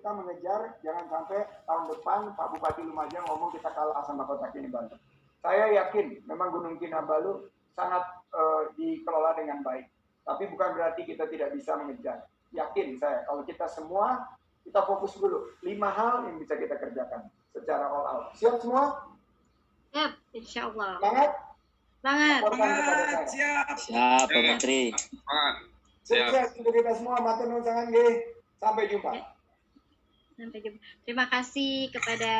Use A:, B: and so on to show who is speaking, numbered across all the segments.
A: kita mengejar, jangan sampai tahun depan Pak Bupati Lumajang ngomong kita kalah sama Kota Kinabalu. Saya yakin memang Gunung Kinabalu sangat dikelola dengan baik. Tapi bukan berarti kita tidak bisa mengejar. Yakin saya, kalau kita semua, kita fokus dulu. 5 hal yang bisa kita kerjakan secara all out. Siap semua?
B: Siap, insya Allah.
A: Semangat?
B: Semangat.
C: Siap.
D: Siap, Pak Menteri.
A: Sukses untuk kita semua. Matur nuwun sangat nggih. Sampai jumpa.
B: Sampai jumpa. Terima kasih kepada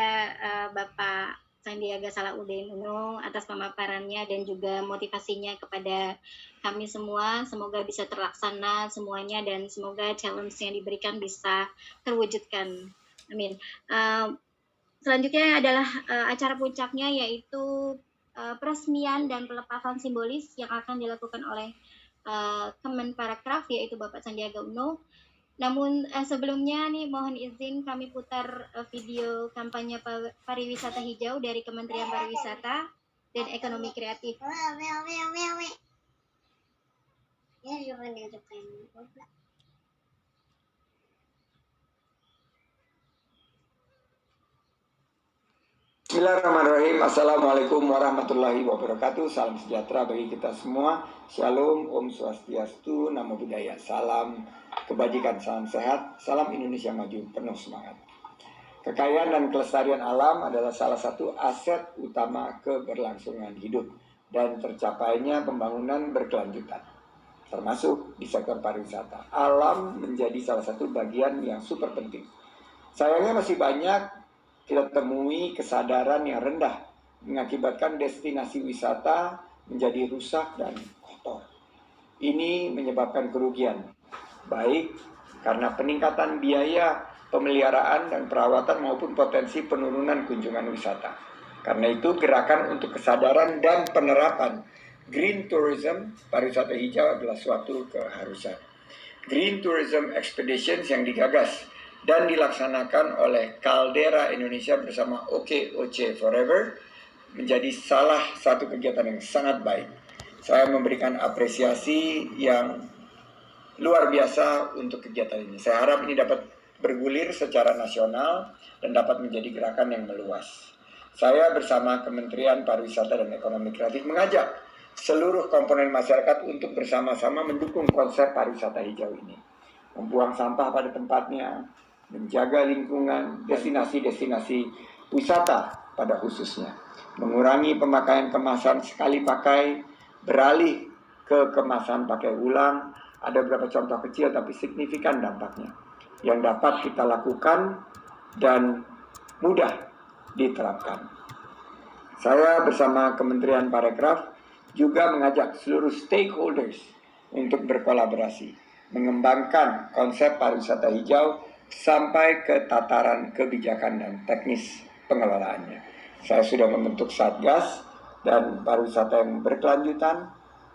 B: Bapak Sandiaga Salahuddin Uno atas pemaparannya dan juga motivasinya kepada kami semua. Semoga bisa terlaksana semuanya dan semoga challenge yang diberikan bisa terwujudkan. Amin. Selanjutnya adalah acara puncaknya yaitu peresmian dan pelepasan simbolis yang akan dilakukan oleh Kemenparekraf yaitu Bapak Sandiaga Uno. Namun sebelumnya nih mohon izin kami putar video kampanye pariwisata hijau dari Kementerian Pariwisata dan Ekonomi Kreatif.
A: Bismillahirrahmanirrahim. Assalamualaikum warahmatullahi wabarakatuh. Salam sejahtera bagi kita semua. Shalom, Om Swastiastu, Namo Buddhaya. Salam kebajikan, salam sehat, salam Indonesia maju, penuh semangat. Kekayaan dan kelestarian alam adalah salah satu aset utama keberlangsungan hidup dan tercapainya pembangunan berkelanjutan, termasuk di sektor pariwisata. Alam menjadi salah satu bagian yang super penting. Sayangnya masih banyak kita temui kesadaran yang rendah mengakibatkan destinasi wisata menjadi rusak dan kotor. Ini menyebabkan kerugian, baik karena peningkatan biaya pemeliharaan dan perawatan maupun potensi penurunan kunjungan wisata. Karena itu gerakan untuk kesadaran dan penerapan Green Tourism, pariwisata hijau adalah suatu keharusan. Green Tourism Expeditions yang digagas dan dilaksanakan oleh Caldera Indonesia bersama OKOC Forever menjadi salah satu kegiatan yang sangat baik. Saya memberikan apresiasi yang luar biasa untuk kegiatan ini. Saya harap ini dapat bergulir secara nasional dan dapat menjadi gerakan yang meluas. Saya bersama Kementerian Pariwisata dan Ekonomi Kreatif mengajak seluruh komponen masyarakat untuk bersama-sama mendukung konsep pariwisata hijau ini. Membuang sampah pada tempatnya, menjaga lingkungan, destinasi-destinasi wisata pada khususnya, mengurangi pemakaian kemasan sekali pakai, beralih ke kemasan pakai ulang. Ada beberapa contoh kecil tapi signifikan dampaknya yang dapat kita lakukan dan mudah diterapkan. Saya bersama Kementerian Parekraf juga mengajak seluruh stakeholders untuk berkolaborasi, mengembangkan konsep pariwisata hijau sampai ke tataran kebijakan dan teknis pengelolaannya. Saya sudah membentuk Satgas dan pariwisata yang berkelanjutan,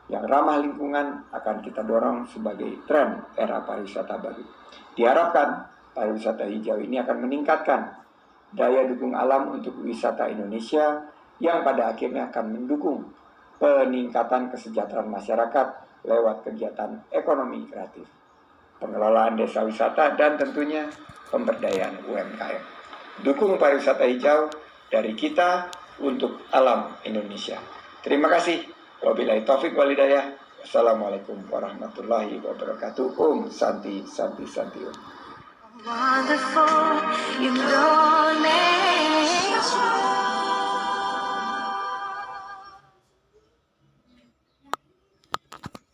A: yang ramah lingkungan akan kita dorong sebagai tren era pariwisata baru. Diharapkan pariwisata hijau ini akan meningkatkan daya dukung alam untuk wisata Indonesia yang pada akhirnya akan mendukung peningkatan kesejahteraan masyarakat lewat kegiatan ekonomi kreatif, pengelolaan desa wisata, dan tentunya pemberdayaan UMKM. Dukung pariwisata hijau dari kita untuk alam Indonesia. Terima kasih. Wabillahi taufik walhidayah. Wassalamualaikum warahmatullahi wabarakatuh. Om Santi Santi Santi Om.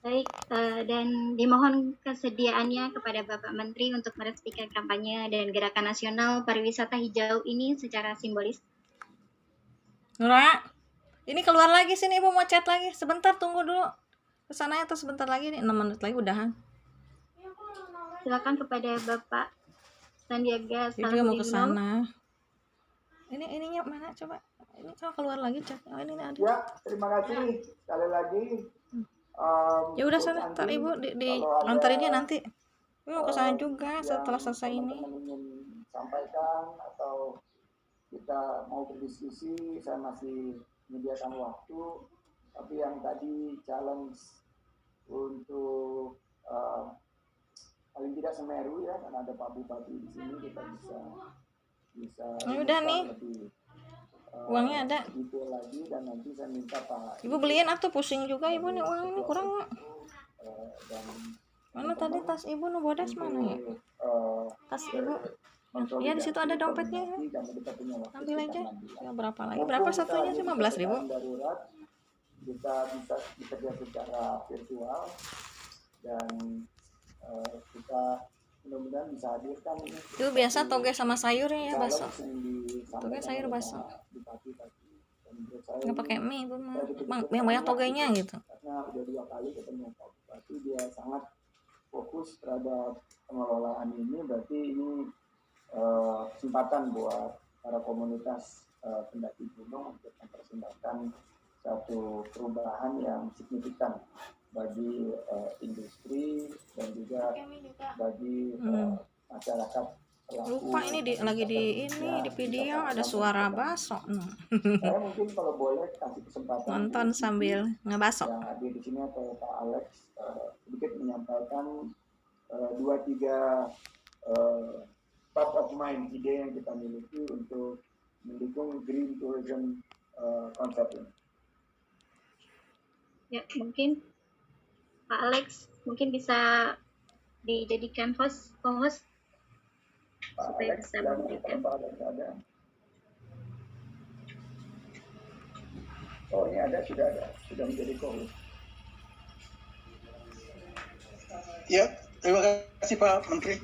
B: Baik, dan dimohon kesediaannya kepada Bapak Menteri untuk meresmikan kampanye dan gerakan nasional pariwisata hijau ini secara simbolis.
E: Nura, ini keluar lagi sini, Ibu mau chat lagi. Sebentar, tunggu dulu. Kesananya atau sebentar lagi nih, 6 menit lagi udahan.
B: Silakan kepada Bapak Sandiaga
E: Salahuddin Uno. Mau ke sana. Ininya mana coba? Ini kalau keluar lagi chat. Oh, ini ada.
A: Ya, terima kasih sekali lagi.
E: Ya udah sana, ntar Ibu di antarinnya nanti. Ibu mau ke sana juga setelah selesai ini.
A: Ingin sampaikan atau kita mau berdiskusi, saya masih menyediakan waktu. Tapi yang tadi challenge untuk paling tidak Semeru ya, karena ada Pak Bupati di sini, kita bisa
E: Udah nih,
A: lebih
E: uangnya ada.
A: detail lagi, dan nanti saya minta Pak
E: Ibu beliin atuh, pusing juga ibu nih, uang ini kurang.
A: dan
E: Mana tadi tas ibu nu bodas mana ya? Tas ibu. Iya, di situ ada dompetnya ya. Ambil aja. Ya, berapa lagi? Berapa satunya sih? 15.000.
A: Darurat kita bisa bekerja secara virtual, dan kita mudah-mudahan bisa hadirkan ini.
E: Itu biasa toge sama sayurnya ya, bakso. Toge sayur bakso. Nggak pakai mie ibu mah. Yang banyak togenya gitu.
A: Karena udah 2 kali ketemu Pak Bupati, dia sangat fokus terhadap pengelolaan ini. Berarti ini kesempatan buat para komunitas pendaki gunung untuk mempersembahkan satu perubahan yang signifikan bagi industri dan juga bagi masyarakat.
E: Lupa ini lagi di video ada suara baso.
A: Saya mungkin kalau boleh kasih kesempatan
E: nonton sambil ngebaso.
A: Yang hadir di sini atau Pak Alex sedikit menyampaikan 2-3 top of mind ide yang kita miliki untuk mendukung green tourism konsep ini.
B: Ya, mungkin Pak Alex mungkin bisa dijadikan host
A: Pak
B: supaya
A: Alex,
B: bisa memberikan.
A: Pak Alex ada. Oh, ini ada, sudah menjadi co-host.
C: Ya, terima kasih Pak Menteri.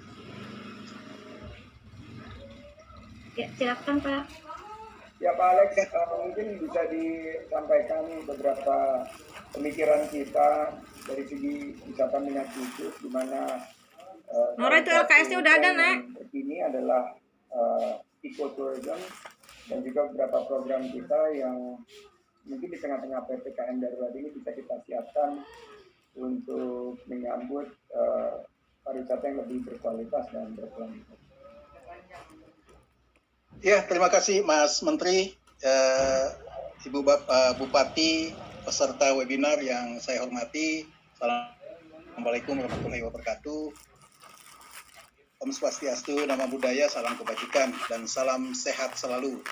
B: Ya, silakan Pak.
A: Ya Pak Alex, mungkin bisa disampaikan beberapa pemikiran kita dari segi wisata minat khusus, di mana
E: Nora itu LKS-nya udah ada, Nak.
A: Ini adalah ecotourism, dan juga beberapa program kita yang mungkin di tengah-tengah PPKM darurat ini bisa kita siapkan untuk menyambut pariwisata yang lebih berkualitas dan berkelanjutan.
C: Ya, terima kasih Mas Menteri, Ibu Bupati, peserta webinar yang saya hormati. Assalamualaikum warahmatullahi wabarakatuh. Om Swastiastu, Namo Buddhaya, salam kebajikan, dan salam sehat selalu.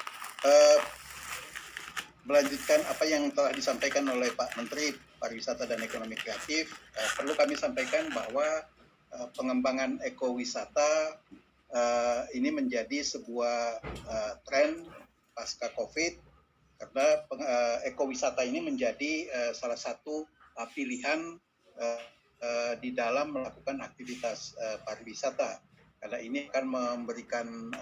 C: Melanjutkan apa yang telah disampaikan oleh Pak Menteri Pariwisata dan Ekonomi Kreatif, perlu kami sampaikan bahwa pengembangan ekowisata ini menjadi sebuah tren pasca COVID, karena ekowisata ini menjadi salah satu pilihan di dalam melakukan aktivitas pariwisata, karena ini akan memberikan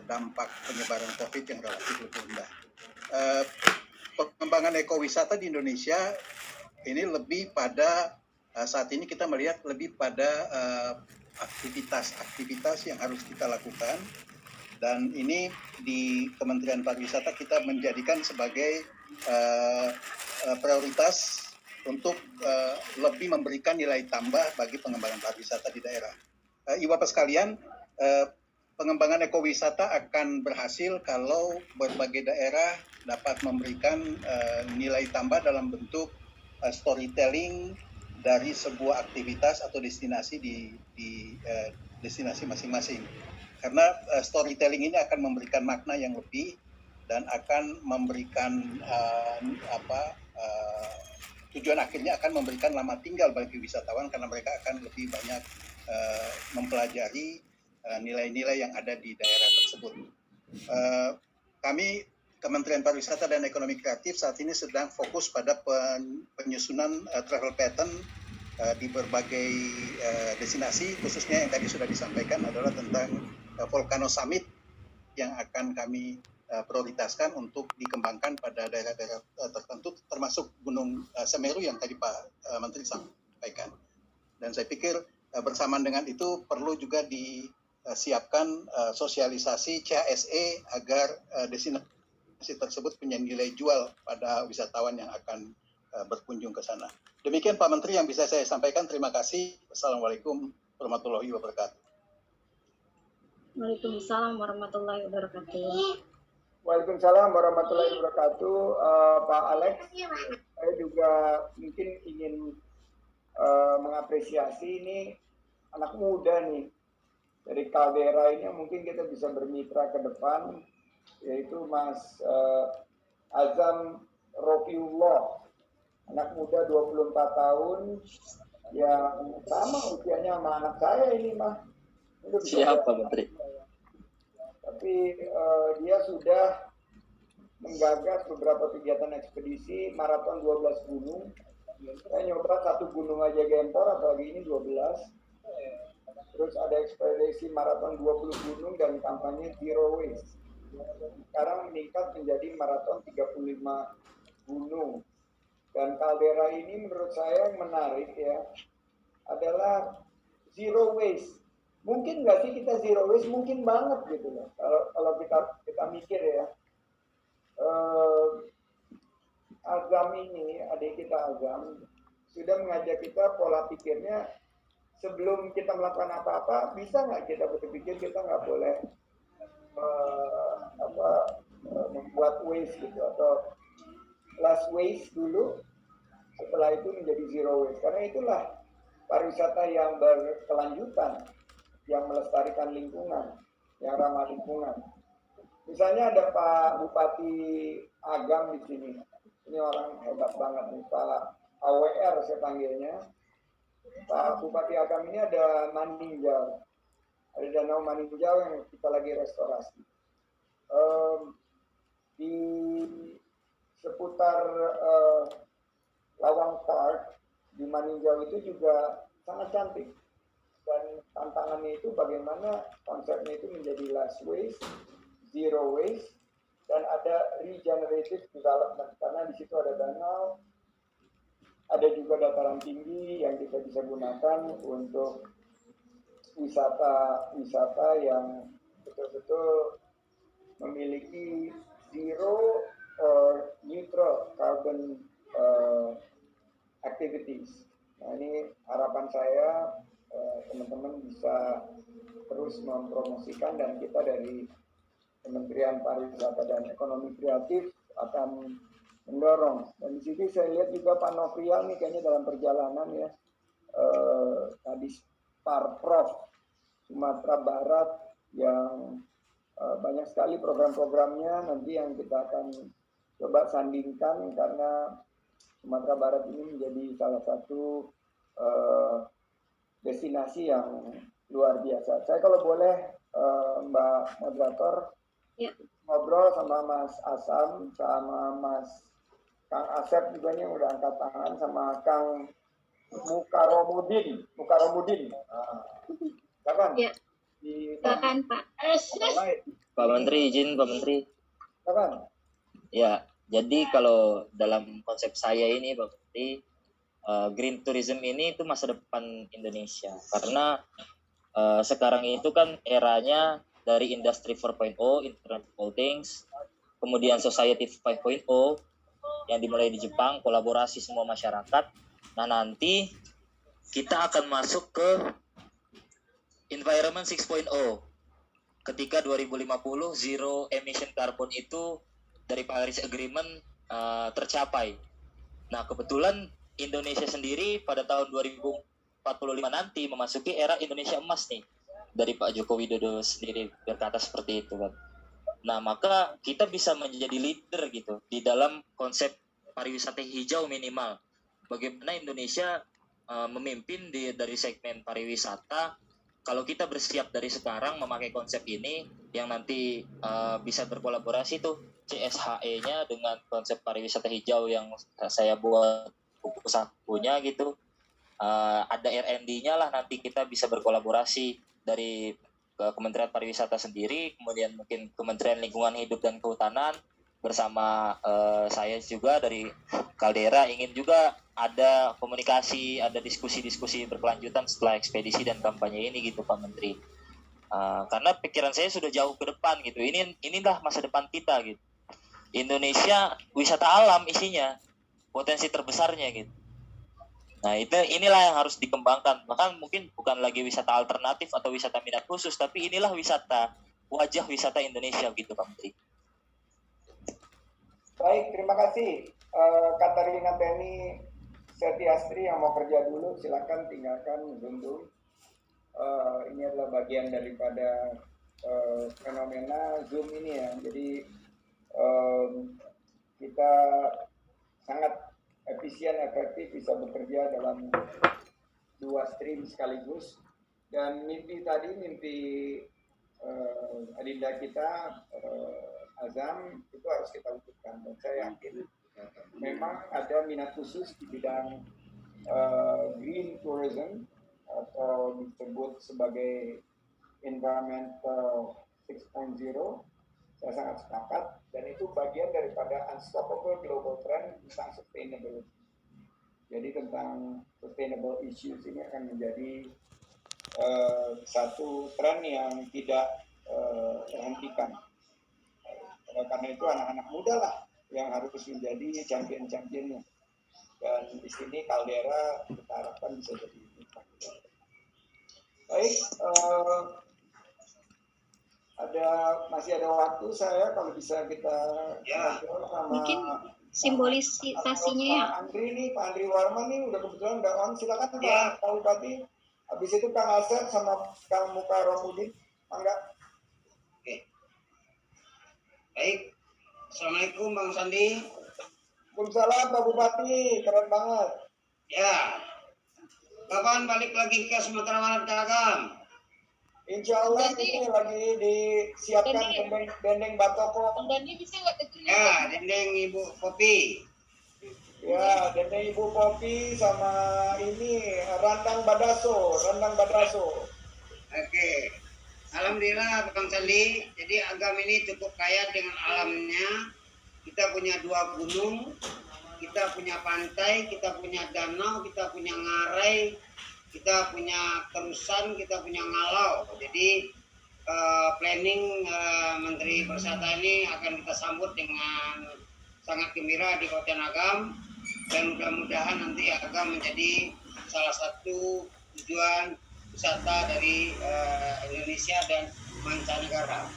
C: dampak penyebaran COVID yang relatif lebih rendah. Pengembangan ekowisata di Indonesia ini lebih pada saat ini kita melihat lebih pada aktivitas yang harus kita lakukan, dan ini di Kementerian Pariwisata kita menjadikan sebagai prioritas untuk lebih memberikan nilai tambah bagi pengembangan pariwisata di daerah. Ibu Bapak sekalian, pengembangan ekowisata akan berhasil kalau berbagai daerah dapat memberikan nilai tambah dalam bentuk storytelling dari sebuah aktivitas atau destinasi di destinasi masing-masing. Karena storytelling ini akan memberikan makna yang lebih dan akan memberikan tujuan akhirnya akan memberikan lama tinggal bagi wisatawan, karena mereka akan lebih banyak mempelajari nilai-nilai yang ada di daerah tersebut. Kami Kementerian Pariwisata dan Ekonomi Kreatif saat ini sedang fokus pada penyusunan travel pattern di berbagai destinasi, khususnya yang tadi sudah disampaikan adalah tentang Volcano Summit yang akan kami prioritaskan untuk dikembangkan pada daerah-daerah tertentu, termasuk Gunung Semeru yang tadi Pak Menteri sampaikan. Dan saya pikir bersamaan dengan itu perlu juga disiapkan sosialisasi CHSE agar destinasi tersebut punya nilai jual pada wisatawan yang akan berkunjung ke sana. Demikian Pak Menteri yang bisa saya sampaikan. Terima kasih. Assalamualaikum warahmatullahi wabarakatuh.
B: Waalaikumsalam warahmatullahi wabarakatuh.
A: Waalaikumsalam warahmatullahi wabarakatuh. Pak Alex, saya juga mungkin ingin mengapresiasi ini anak muda nih dari Caldera ini mungkin kita bisa bermitra ke depan, yaitu Mas Azam Rofiullah, anak muda 24 tahun yang sama usianya sama anak saya ini mah.
D: Siapa Menteri?
A: Tapi dia sudah menggagas beberapa kegiatan ekspedisi maraton 12 gunung. Saya nyoba 1 gunung aja Gempor, apalagi ini 12. Terus ada ekspedisi maraton 20 gunung dan kampanye Zero Waste. Sekarang meningkat menjadi maraton 35 gunung. Dan Caldera ini menurut saya yang menarik ya, adalah zero waste. Mungkin nggak sih kita zero waste? Mungkin banget gitu loh. Kalau kita mikir ya. Azam ini, adik kita Azam, sudah mengajak kita pola pikirnya sebelum kita melakukan apa-apa, bisa nggak kita berpikir kita nggak boleh membuat waste gitu, atau less waste dulu, setelah itu menjadi zero waste. Karena itulah pariwisata yang berkelanjutan, yang melestarikan lingkungan, yang ramah lingkungan. Misalnya ada Pak Bupati Agam di sini. Ini orang hebat banget nih, Pak AWR saya panggilnya. Pak Bupati Agam ini ada Maninjau. Ada Danau Maninjau yang kita lagi restorasi. Di seputar Lawang Park di Maninjau itu juga sangat cantik, dan tantangannya itu bagaimana konsepnya itu menjadi less waste, zero waste, dan ada regenerative development, karena di situ ada danau, ada juga dataran tinggi yang kita bisa gunakan untuk wisata yang betul-betul memiliki zero or neutral carbon activities. Nah, ini harapan saya teman-teman bisa terus mempromosikan, dan kita dari Kementerian Pariwisata dan Ekonomi Kreatif akan mendorong. Dan di sini saya lihat juga Pak Nofrial nih kayaknya dalam perjalanan ya, tadi Parprov Sumatera Barat yang banyak sekali program-programnya nanti yang kita akan coba sandingkan, karena Sumatera Barat ini menjadi salah satu destinasi yang luar biasa. Saya kalau boleh Mbak Moderator ngobrol sama Mas Asam, sama Mas Kang Asep juga nih udah angkat tangan, sama Kang Mukaromudin. Kapan?
B: Ya. Silakan Pak.
D: Pak Menteri, izin Pak Menteri.
A: Kapan?
D: Ya, jadi kalau dalam konsep saya ini Pak Menteri, green tourism ini itu masa depan Indonesia. Karena sekarang itu kan eranya dari industri 4.0, Internet of All Things, kemudian Society 5.0 yang dimulai di Jepang, kolaborasi semua masyarakat. Nah, nanti kita akan masuk ke Environment 6.0. Ketika 2050 zero emission carbon itu dari Paris Agreement tercapai. Nah, kebetulan Indonesia sendiri pada tahun 2045 nanti memasuki era Indonesia emas nih. Dari Pak Joko Widodo sendiri berkata seperti itu kan. Nah, maka kita bisa menjadi leader gitu di dalam konsep pariwisata hijau minimal. Bagaimana Indonesia memimpin dari segmen pariwisata. Kalau kita bersiap dari sekarang memakai konsep ini, yang nanti bisa berkolaborasi tuh CSHE-nya dengan konsep pariwisata hijau yang saya buat buku sakunya gitu. Ada R&D-nya lah, nanti kita bisa berkolaborasi dari Kementerian Pariwisata sendiri, kemudian mungkin Kementerian Lingkungan Hidup dan Kehutanan bersama saya juga dari Caldera, ingin juga ada komunikasi, ada diskusi-diskusi berkelanjutan setelah ekspedisi dan kampanye ini gitu Pak Menteri. Karena pikiran saya sudah jauh ke depan gitu. Inilah masa depan kita gitu. Indonesia wisata alam isinya, potensi terbesarnya gitu. Nah, inilah yang harus dikembangkan. Bahkan mungkin bukan lagi wisata alternatif atau wisata minat khusus, tapi inilah wajah wisata Indonesia gitu Pak Menteri.
A: Baik, terima kasih Katarina Teni Setiastri yang mau kerja dulu, silakan tinggalkan Zoom. ini adalah bagian daripada fenomena Zoom ini ya. Jadi kita sangat efisien, efektif, bisa bekerja dalam 2 stream sekaligus. Dan mimpi adinda kita, Azam, itu harus kita wujudkan. Dan saya yakin memang ada minat khusus di bidang green tourism atau disebut sebagai environmental 6.0. Saya sangat sepakat, dan itu bagian daripada unstoppable global trend tentang sustainability. Jadi tentang sustainable issues ini akan menjadi satu tren yang tidak terhentikan. Karena itu anak-anak muda lah yang harus menjadi champion-championnya. Dan di sini Caldera kita harapkan bisa jadi baik. Masih ada waktu, saya kalau bisa kita sama
B: mungkin simbolisasinya ya.
A: Pak Andri Warman nih udah kebetulan nggak on, silakan Pak Bupati. Habis itu Kang Asep sama Kang Mukarramudin, mangga.
F: Oke. Baik. Assalamualaikum Bang Sandi.
A: Waalaikumsalam Pak Bupati, keren banget.
F: Ya. Kapan balik lagi ke Sumatera Barat Agam?
A: Insya Allah ini lagi disiapkan dendeng batoko.
B: Dendeng bisa nggak kecil?
F: Ya, dendeng Ibu Kopi.
A: Ya, dendeng Ibu Kopi sama ini rendang badaso.
F: Oke. Alhamdulillah Bang Sandi. Jadi Agam ini cukup kaya dengan alamnya. Kita punya 2 gunung, kita punya pantai, kita punya danau, kita punya ngarai, kita punya terusan, kita punya ngalau. Jadi planning Menteri Perwisata ini akan kita sambut dengan sangat gembira di Kabupaten Agam, dan mudah-mudahan nanti Agam menjadi salah satu tujuan wisata dari Indonesia dan mancanegara.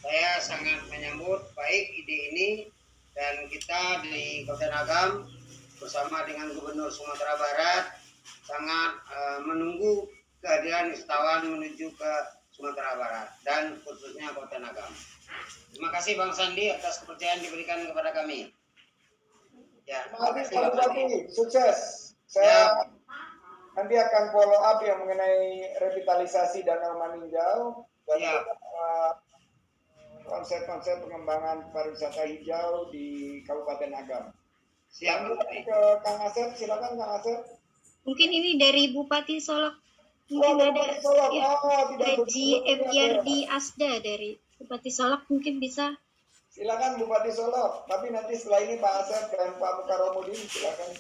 F: Saya sangat menyambut baik ide ini, dan kita di Kabupaten Agam bersama dengan Gubernur Sumatera Barat sangat menunggu kehadiran wisatawan menuju ke Sumatera Barat dan khususnya Kabupaten Agam. Terima kasih Bang Sandi atas kepercayaan diberikan kepada kami. Ya,
A: terima kasih Pak Bupati, sukses. Saya nanti akan follow up yang mengenai revitalisasi Danau Maninjau dan konsep-konsep pengembangan pariwisata hijau di Kabupaten Agam.
F: Siap.
A: Ke Kang Asep, silakan Kang Asep.
B: Mungkin ini dari Bupati Solok, mungkin ada ya, Haji Epyardi Asda dari Bupati Solok, mungkin bisa.
A: Silakan Bupati Solok, tapi nanti setelah ini Pak Asep dan Pak Mukarramudin, silakan.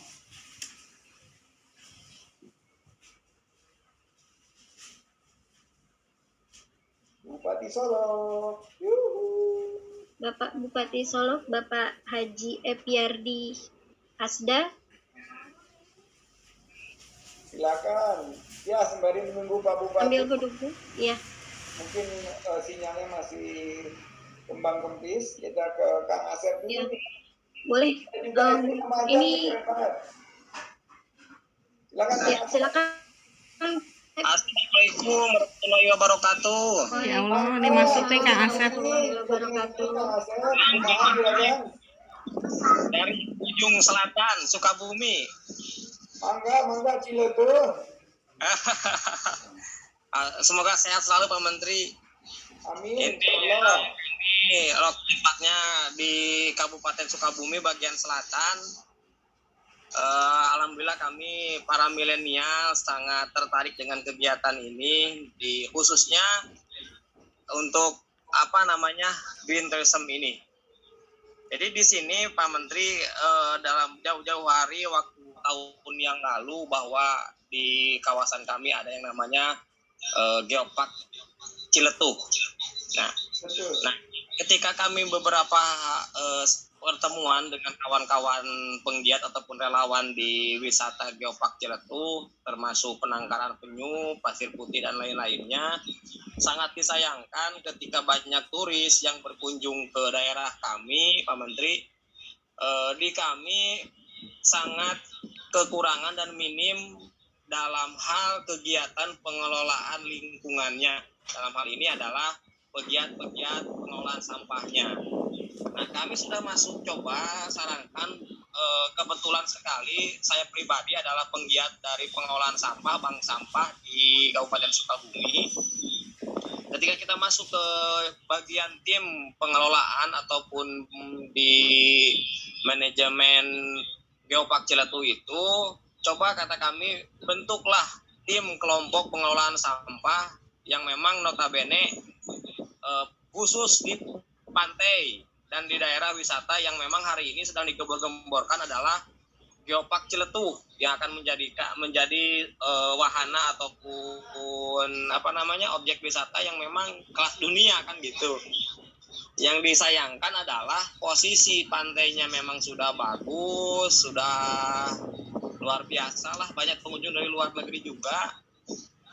A: Bupati Solok.
B: Bapak Bupati Solok, Bapak Haji Epyardi Asda.
A: Silakan. Ya, sembari menunggu Pak Bupati.
B: Ambil duduk, ya.
A: Mungkin sinyalnya masih kembang kempis. Kita ke Kang Asep dulu.
B: Ya. Boleh. Ini.
A: Silakan.
B: Ya, silakan.
F: Assalamualaikum warahmatullahi wabarakatuh.
E: Ya Allah, dimasukin Kang Asep.
F: Dari ujung selatan Sukabumi.
A: Mangga Ciletuh.
F: Semoga sehat selalu Pak Menteri.
A: Amin.
F: Ini tempatnya di Kabupaten Sukabumi bagian selatan. Alhamdulillah kami para milenial sangat tertarik dengan kegiatan ini, khususnya untuk green tourism ini. Jadi di sini Pak Menteri dalam jauh-jauh hari waktu tahun yang lalu bahwa di kawasan kami ada yang namanya Geopark Ciletuh. Nah, ketika kami beberapa pertemuan dengan kawan-kawan penggiat ataupun relawan di wisata Geopark Ciletuh, termasuk penangkaran penyu, pasir putih dan lain-lainnya, sangat disayangkan ketika banyak turis yang berkunjung ke daerah kami, Pak Menteri, di kami sangat kekurangan dan minim
G: dalam hal kegiatan pengelolaan lingkungannya. Dalam hal ini adalah pegiat-pegiat pengelolaan sampahnya. Nah, kami sudah masuk coba sarankan, kebetulan sekali saya pribadi adalah penggiat dari pengelolaan sampah, bank sampah di Kabupaten Sukabumi. Ketika kita masuk ke bagian tim pengelolaan ataupun di manajemen Geopark Ciletuh itu, coba kata kami bentuklah tim kelompok pengelolaan sampah yang memang notabene khusus di pantai dan di daerah wisata yang memang hari ini sedang digembor-gemborkan adalah Geopark Ciletuh yang akan menjadi wahana ataupun objek wisata yang memang kelas dunia kan gitu. Yang disayangkan adalah posisi pantainya memang sudah bagus, sudah luar biasa lah, banyak pengunjung dari luar negeri juga.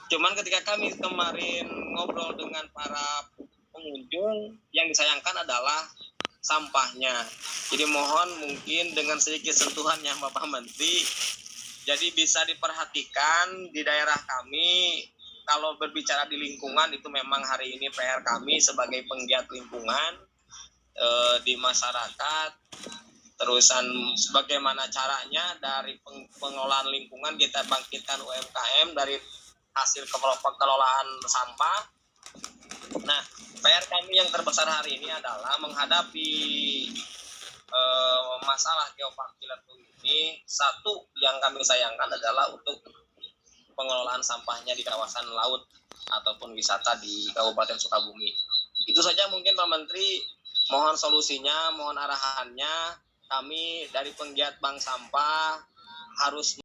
G: Cuman ketika kami kemarin ngobrol dengan para pengunjung, yang disayangkan adalah sampahnya. Jadi mohon mungkin dengan sedikit sentuhannya Bapak Menteri, jadi bisa diperhatikan di daerah kami. Kalau berbicara di lingkungan itu memang hari ini PR kami sebagai penggiat lingkungan di masyarakat. Terusan bagaimana caranya dari pengelolaan lingkungan kita bangkitkan UMKM dari hasil pengelolaan sampah. Nah, PR kami yang terbesar hari ini adalah menghadapi masalah Geopark Ciletuh ini. Satu yang kami sayangkan adalah untuk pengelolaan sampahnya di kawasan laut ataupun wisata di Kabupaten Sukabumi. Itu saja mungkin Pak Menteri, mohon solusinya, mohon arahannya. Kami dari penggiat bank sampah harus